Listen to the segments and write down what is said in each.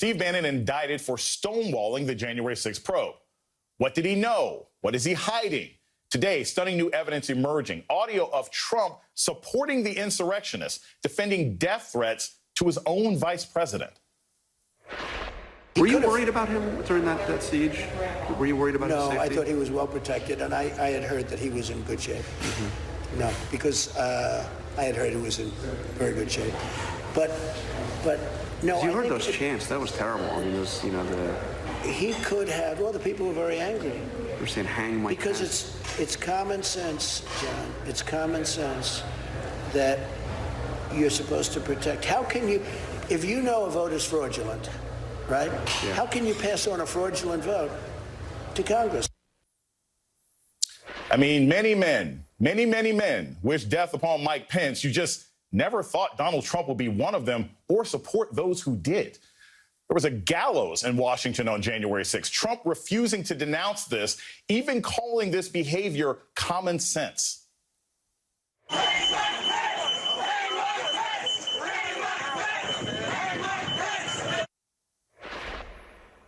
Steve Bannon indicted for stonewalling the January 6th probe. What did he know? What is he hiding? Today, stunning new evidence emerging. Audio of Trump supporting the insurrectionists, defending death threats to his own vice president. Were you worried about him during that siege? Were you worried about his safety? No, I thought he was well protected, and I had heard that he was in good shape. No, because I had heard he was in very good shape. But no, you heard those chants. That was terrible. I mean, those, he could have. Well, the people were very angry. They're saying, "Hang Mike Pence." Because it's common sense, John. It's common sense that you're supposed to protect. How can you, if you know a vote is fraudulent, right? Yeah. How can you pass on a fraudulent vote to Congress? I mean, many men wish death upon Mike Pence. You just never thought Donald Trump would be one of them or support those who did. There was a gallows in Washington on January 6th. Trump refusing to denounce this, even calling this behavior common sense.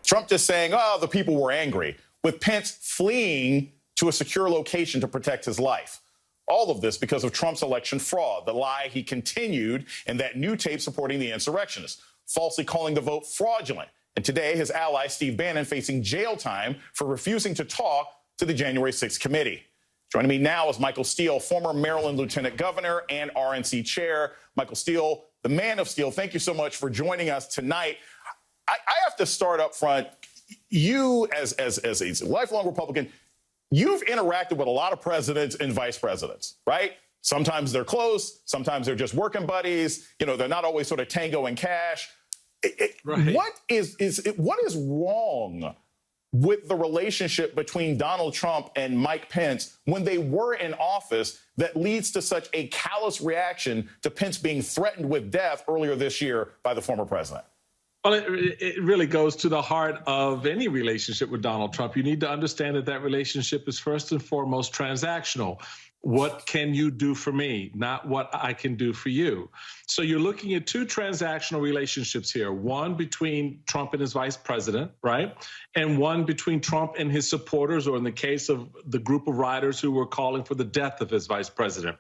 Trump just saying, oh, the people were angry, with Pence fleeing to a secure location to protect his life. All of this because of Trump's election fraud, the lie he continued in that new tape supporting the insurrectionists, falsely calling the vote fraudulent. And today, his ally, Steve Bannon, facing jail time for refusing to talk to the January 6th committee. Joining me now is Michael Steele, former Maryland Lieutenant Governor and RNC Chair. Michael Steele, the man of steel, thank you so much for joining us tonight. I have to start up front. You, as a lifelong Republican, you've interacted with a lot of presidents and vice presidents, right? Sometimes they're close. Sometimes they're just working buddies. They're not always sort of tango and cash. Right. What is wrong with the relationship between Donald Trump and Mike Pence when they were in office that leads to such a callous reaction to Pence being threatened with death earlier this year by the former president? Well, it really goes to the heart of any relationship with Donald Trump. You need to understand that relationship is first and foremost transactional. What can you do for me, not what I can do for you? So you're looking at two transactional relationships here, one between Trump and his vice president, right? And one between Trump and his supporters, or in the case of the group of rioters who were calling for the death of his vice president.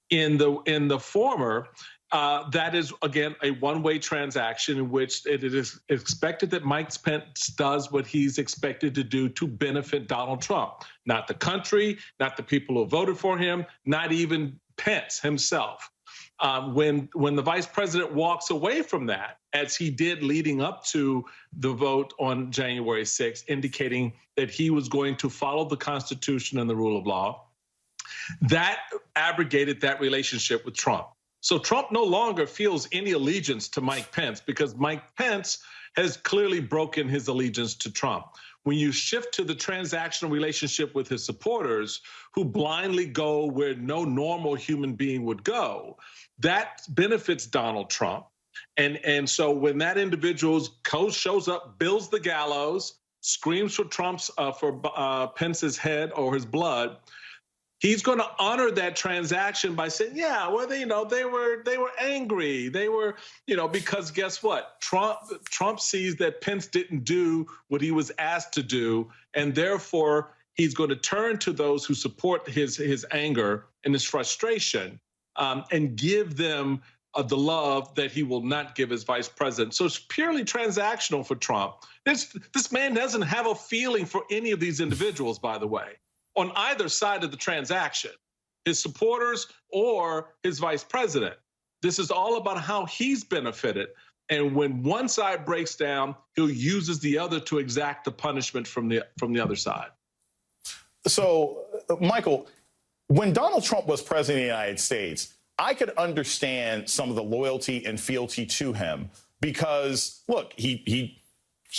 In the former, that is, again, a one-way transaction in which it is expected that Mike Pence does what he's expected to do to benefit Donald Trump, not the country, not the people who voted for him, not even Pence himself. When the vice president walks away from that, as he did leading up to the vote on January 6th, indicating that he was going to follow the Constitution and the rule of law, that abrogated that relationship with Trump. So Trump no longer feels any allegiance to Mike Pence because Mike Pence has clearly broken his allegiance to Trump. When you shift to the transactional relationship with his supporters who blindly go where no normal human being would go, that benefits Donald Trump. And so when that individual shows up, builds the gallows, screams for Pence's head or his blood, he's going to honor that transaction by saying, yeah, well, they were angry. They were, because guess what? Trump sees that Pence didn't do what he was asked to do, and therefore he's going to turn to those who support his anger and his frustration and give them the love that he will not give his vice president. So it's purely transactional for Trump. This man doesn't have a feeling for any of these individuals, by the way, on either side of the transaction, his supporters or his vice president. This is all about how he's benefited. And when one side breaks down, he uses the other to exact the punishment from the other side. So, Michael, when Donald Trump was president of the United States, I could understand some of the loyalty and fealty to him because, look, he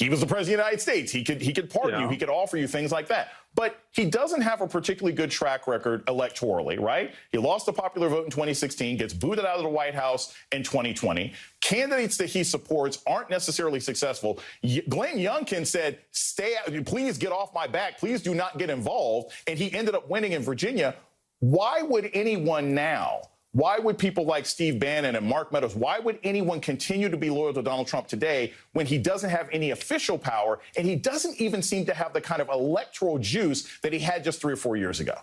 was the president of the United States. He could pardon you. He could offer you things like that. But he doesn't have a particularly good track record electorally, right? He lost the popular vote in 2016, gets booted out of the White House in 2020. Candidates that he supports aren't necessarily successful. Glenn Youngkin said, "Stay out, please get off my back. Please do not get involved." And he ended up winning in Virginia. Why would anyone now Why would people like Steve Bannon and Mark Meadows, why would anyone continue to be loyal to Donald Trump today when he doesn't have any official power and he doesn't even seem to have the kind of electoral juice that he had just 3 or 4 years ago?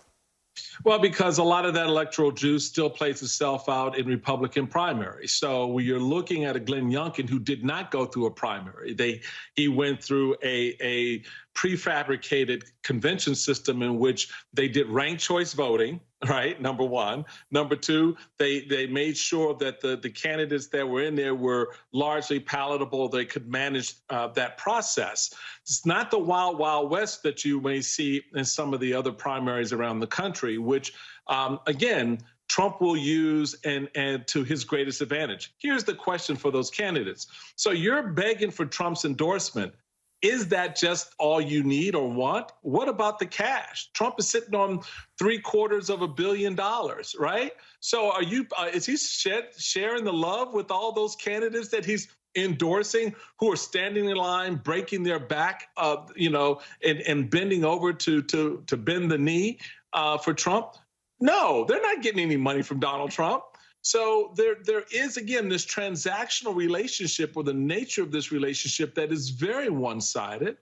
Well, because a lot of that electoral juice still plays itself out in Republican primaries. So when you're looking at a Glenn Youngkin who did not go through a primary, he went through a prefabricated convention system in which they did ranked choice voting, right? Number one. Number two, they made sure that the candidates that were in there were largely palatable. They could manage that process. It's not the wild, wild west that you may see in some of the other primaries around the country, which, again, Trump will use and to his greatest advantage. Here's the question for those candidates. So you're begging for Trump's endorsement. Is that just all you need or want? What about the cash? Trump is sitting on $750 million, right? So is he sharing the love with all those candidates that he's endorsing who are standing in line, breaking their back, and bending over to bend the knee for Trump? No, they're not getting any money from Donald Trump. So there is, again, this transactional relationship, or the nature of this relationship, that is very one-sided.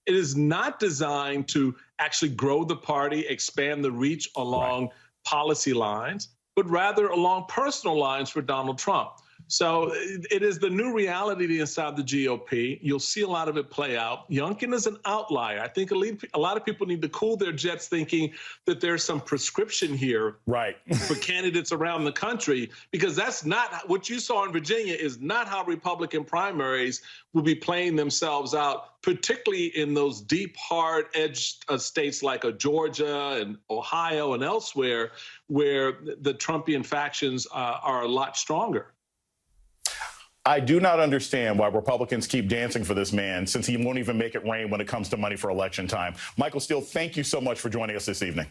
It is not designed to actually grow the party, expand the reach along policy lines, but rather along personal lines for Donald Trump. So it is the new reality inside the GOP. You'll see a lot of it play out. Youngkin is an outlier. I think a lot of people need to cool their jets thinking that there's some prescription here for candidates around the country, because that's not what you saw in Virginia, is not how Republican primaries will be playing themselves out, particularly in those deep, hard-edged states like Georgia and Ohio and elsewhere, where the Trumpian factions are a lot stronger. I do not understand why Republicans keep dancing for this man, since he won't even make it rain when it comes to money for election time. Michael Steele, thank you so much for joining us this evening.